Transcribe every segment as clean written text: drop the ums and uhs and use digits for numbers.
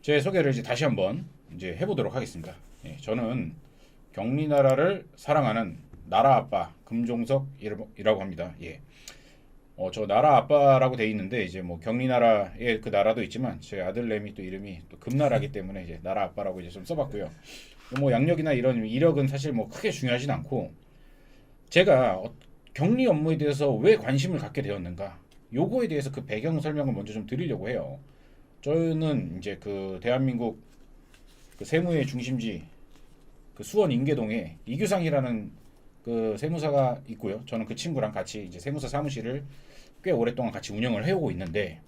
제 소개를 이제 다시 한번 이제 해보도록 하겠습니다. 예, 저는 경리나라를 사랑하는 나라 아빠 금종석이라고 합니다. 예. 저 나라 아빠라고 돼 있는데 이제 뭐 경리나라의 그 나라도 있지만 제 아들내미 또 이름이 또 금나라기 때문에 이제 나라 아빠라고 이제 좀 써봤고요. 뭐 양력이나 이런 이력은 사실 뭐 크게 중요하진 않고 제가 격리 업무에 대해서 왜 관심을 갖게 되었는가 요거에 대해서 그 배경 설명을 먼저 좀 드리려고 해요. 저는 이제 그 대한민국 그 세무의 중심지 그 수원 인계동에 이규상이라는 그 세무사가 있고요. 저는 그 친구랑 같이 이제 세무사 사무실을 꽤 오랫동안 같이 운영을 해오고 있는데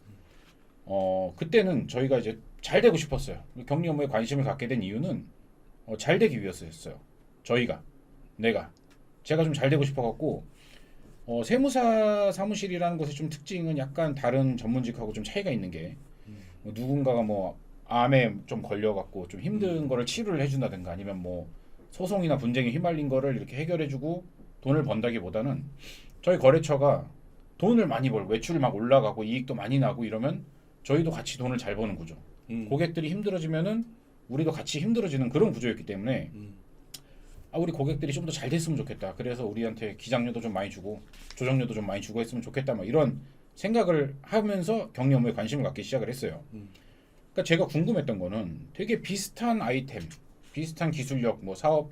그때는 저희가 이제 잘 되고 싶었어요. 격리 업무에 관심을 갖게 된 이유는 잘 되기 위해서였어요. 저희가 제가 좀 잘 되고 싶어갖고 세무사 사무실이라는 것의 좀 특징은 약간 다른 전문직하고 좀 차이가 있는 게 누군가가 뭐 암에 좀 걸려갖고 좀 힘든 거를 치료를 해준다든가 아니면 뭐 소송이나 분쟁에 휘말린 거를 이렇게 해결해주고 돈을 번다기보다는 저희 거래처가 돈을 많이 벌고 매출 막 올라가고 이익도 많이 나고 이러면 저희도 같이 돈을 잘 버는 구조. 고객들이 힘들어지면은 우리도 같이 힘들어지는 그런 구조였기 때문에 우리 고객들이 좀 더 잘 됐으면 좋겠다. 그래서 우리한테 기장료도 좀 많이 주고 조정료도 좀 많이 주고 했으면 좋겠다. 막 이런 생각을 하면서 격리 업무에 관심을 갖기 시작을 했어요. 그러니까 제가 궁금했던 거는 되게 비슷한 아이템, 비슷한 기술력, 뭐 사업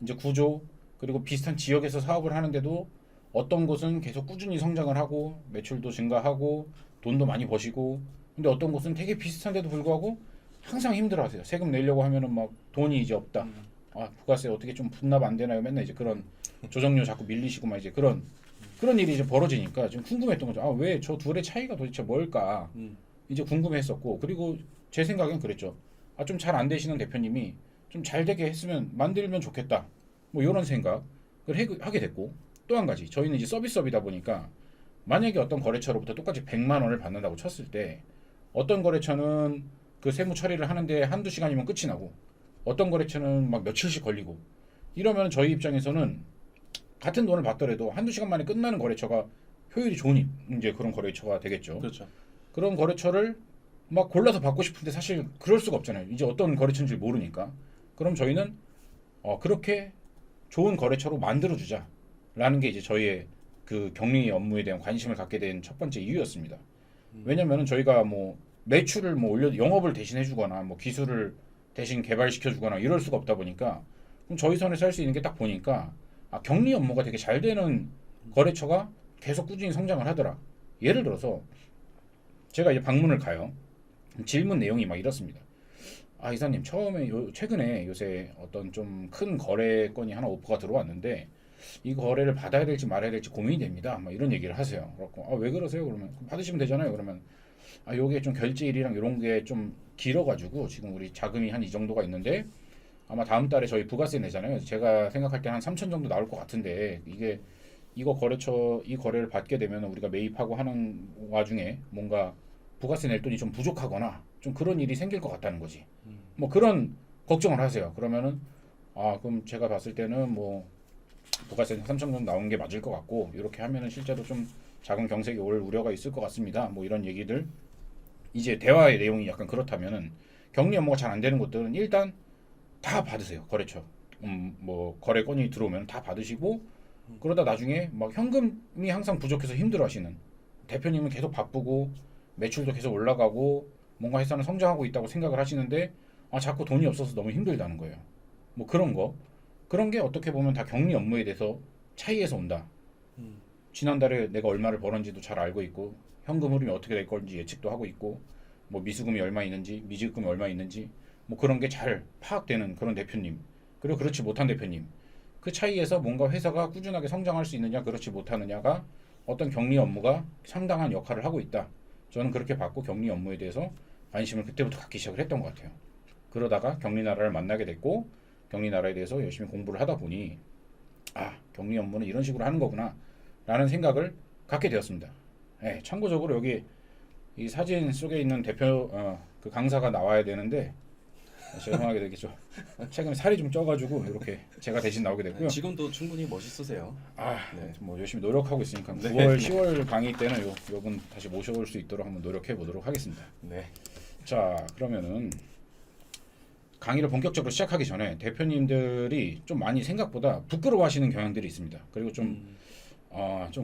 이제 구조 그리고 비슷한 지역에서 사업을 하는데도 어떤 곳은 계속 꾸준히 성장을 하고 매출도 증가하고 돈도 많이 버시고 근데 어떤 곳은 되게 비슷한데도 불구하고 항상 힘들어하세요. 세금 내려고 하면은 막 돈이 이제 없다. 부가세 어떻게 좀 분납 안 되나요? 맨날 이제 그런 조정료 자꾸 밀리시고 막 이제 그런 일이 이제 벌어지니까 좀 궁금했던 거죠. 왜 저 둘의 차이가 도대체 뭘까? 이제 궁금했었고 그리고 제 생각엔 그랬죠. 좀 잘 안 되시는 대표님이 좀 잘 되게 했으면 만들면 좋겠다. 뭐 이런 생각을 하게 됐고 또 한 가지 저희는 이제 서비스업이다 보니까 만약에 어떤 거래처로부터 똑같이 100만 원을 받는다고 쳤을 때 어떤 거래처는 그 세무 처리를 하는데 한두 시간이면 끝이 나고 어떤 거래처는 막 며칠씩 걸리고 이러면 저희 입장에서는 같은 돈을 받더라도 한두 시간 만에 끝나는 거래처가 효율이 좋은 이제 그런 거래처가 되겠죠. 그렇죠. 그런 거래처를 막 골라서 받고 싶은데 사실 그럴 수가 없잖아요. 이제 어떤 거래처인지 모르니까. 그럼 저희는 그렇게 좋은 거래처로 만들어주자라는 게 이제 저희의 그 격리 업무에 대한 관심을 갖게 된 첫 번째 이유였습니다. 왜냐면은 저희가 뭐 매출을 뭐 영업을 대신 해주거나 뭐 기술을 대신 개발시켜주거나 이럴 수가 없다 보니까 그럼 저희 선에서 할 수 있는 게 딱 보니까 격리 업무가 되게 잘 되는 거래처가 계속 꾸준히 성장을 하더라. 예를 들어서 제가 이제 방문을 가요. 질문 내용이 막 이렇습니다. 이사님 처음에 최근에 요새 어떤 좀 큰 거래건이 하나 오퍼가 들어왔는데 이 거래를 받아야 될지 말아야 될지 고민이 됩니다. 막 이런 얘기를 하세요. 그렇고 왜 그러세요? 그러면 받으시면 되잖아요. 그러면 요게 좀 결제일이랑 이런 게 좀 길어가지고 지금 우리 자금이 한 이 정도가 있는데 아마 다음 달에 저희 부가세 내잖아요. 제가 생각할 때 한 3천 정도 나올 것 같은데 이거 거래처 이 거래를 받게 되면 우리가 매입하고 하는 와중에 뭔가 부가세 낼 돈이 좀 부족하거나 좀 그런 일이 생길 것 같다는 거지. 뭐 그런 걱정을 하세요. 그러면은 그럼 제가 봤을 때는 뭐 부가세 3천 정도 나오는 게 맞을 것 같고 이렇게 하면은 실제로 좀 자금 경색이 올 우려가 있을 것 같습니다. 뭐 이런 얘기들 이제 대화의 내용이 약간 그렇다면은 격리 업무가 잘 안 되는 곳들은 일단 다 받으세요. 거래처. 뭐 거래 건이 들어오면 다 받으시고 그러다 나중에 막 현금이 항상 부족해서 힘들어하시는 대표님은 계속 바쁘고 매출도 계속 올라가고 뭔가 회사는 성장하고 있다고 생각을 하시는데 자꾸 돈이 없어서 너무 힘들다는 거예요. 뭐 그런 게 어떻게 보면 다 격리 업무에 대해서 차이에서 온다. 지난달에 내가 얼마를 벌었는지도 잘 알고 있고 현금 흐름이 어떻게 될 건지 예측도 하고 있고 뭐 미수금이 얼마 있는지 미지급금이 얼마 있는지 뭐 그런 게 잘 파악되는 그런 대표님 그리고 그렇지 못한 대표님 그 차이에서 뭔가 회사가 꾸준하게 성장할 수 있느냐 그렇지 못하느냐가 어떤 격리 업무가 상당한 역할을 하고 있다. 저는 그렇게 봤고 격리 업무에 대해서 관심을 그때부터 갖기 시작을 했던 것 같아요. 그러다가 격리나라를 만나게 됐고 격리나라에 대해서 열심히 공부를 하다 보니 격리 업무는 이런 식으로 하는 거구나 라는 생각을 갖게 되었습니다. 참고적으로 여기 이 사진 속에 있는 대표 그 강사가 나와야 되는데 죄송하게 되게 좀 최근에 살이 좀 쪄가지고 이렇게 제가 대신 나오게 됐고요. 지금도 충분히 멋있으세요. 네. 뭐 열심히 노력하고 있으니까 네. 9월, 10월 강의 때는 요분 다시 모셔올 수 있도록 한번 노력해 보도록 하겠습니다. 네. 자, 그러면은 강의를 본격적으로 시작하기 전에 대표님들이 좀 많이 생각보다 부끄러워하시는 경향들이 있습니다. 그리고 좀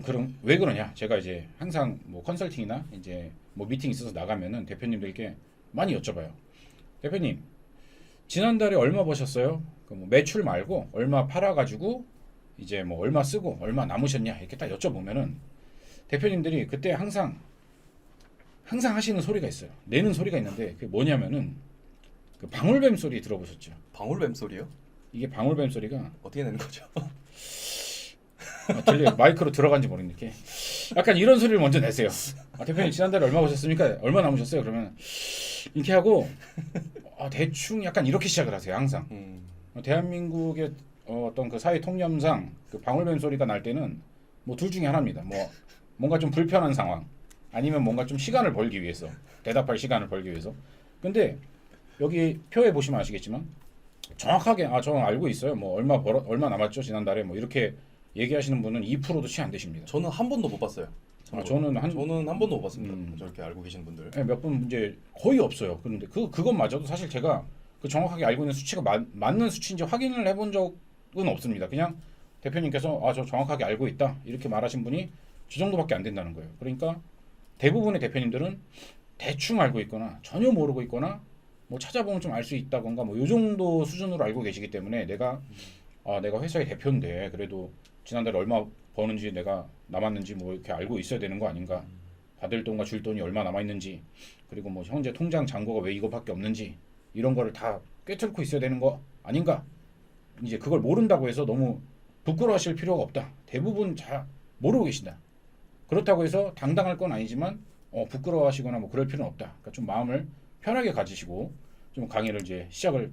그런 왜 그러냐? 제가 이제 항상 뭐 컨설팅이나 이제 뭐 미팅 있어서 나가면은 대표님들께 많이 여쭤봐요. 대표님, 지난달에 얼마 버셨어요? 그 뭐 매출 말고 얼마 팔아가지고 이제 뭐 얼마 쓰고 얼마 남으셨냐 이렇게 딱 여쭤보면은 대표님들이 그때 항상 하시는 소리가 있어요. 내는 소리가 있는데 그게 뭐냐면은 그 방울뱀 소리 들어보셨죠? 방울뱀 소리요? 이게 방울뱀 소리가 어떻게 내는 거죠? 들려요. 마이크로 들어간지 모르니까 약간 이런 소리를 먼저 내세요. 대표님 지난달에 얼마 버셨습니까? 얼마 남으셨어요? 그러면 이렇게 하고 대충 약간 이렇게 시작을 하세요. 항상. 대한민국의 어떤 그 사회 통념상 그 방울뱀 소리가 날 때는 뭐 둘 중에 하나입니다. 뭐 뭔가 좀 불편한 상황 아니면 뭔가 좀 시간을 벌기 위해서 대답할 시간을 벌기 위해서. 근데 여기 표에 보시면 아시겠지만 정확하게 저 알고 있어요. 뭐 얼마 남았죠 지난달에 뭐 이렇게 얘기하시는 분은 2%도 채 안 되십니다. 저는 한 번도 못 봤어요. 저는 한 번도 못 봤습니다. 저렇게 알고 계시는 분들. 네, 몇 분 이제 거의 없어요. 그런데 그것마저도 사실 제가 그 정확하게 알고 있는 수치가 맞는 수치인지 확인을 해본 적은 없습니다. 그냥 대표님께서 저 정확하게 알고 있다 이렇게 말하신 분이 저 정도밖에 안 된다는 거예요. 그러니까 대부분의 대표님들은 대충 알고 있거나 전혀 모르고 있거나 뭐 찾아보면 좀 알 수 있다던가 뭐 요 정도 수준으로 알고 계시기 때문에 내가 회사의 대표인데 그래도 지난달에 얼마 버는지 내가 남았는지 뭐 이렇게 알고 있어야 되는 거 아닌가? 받을 돈과 줄 돈이 얼마 남아 있는지 그리고 뭐 현재 통장 잔고가 왜 이거밖에 없는지 이런 거를 다 꿰뚫고 있어야 되는 거 아닌가? 이제 그걸 모른다고 해서 너무 부끄러워하실 필요가 없다. 대부분 잘 모르고 계신다. 그렇다고 해서 당당할 건 아니지만 부끄러워하시거나 뭐 그럴 필요는 없다. 그러니까 좀 마음을 편하게 가지시고 좀 강의를 이제 시작을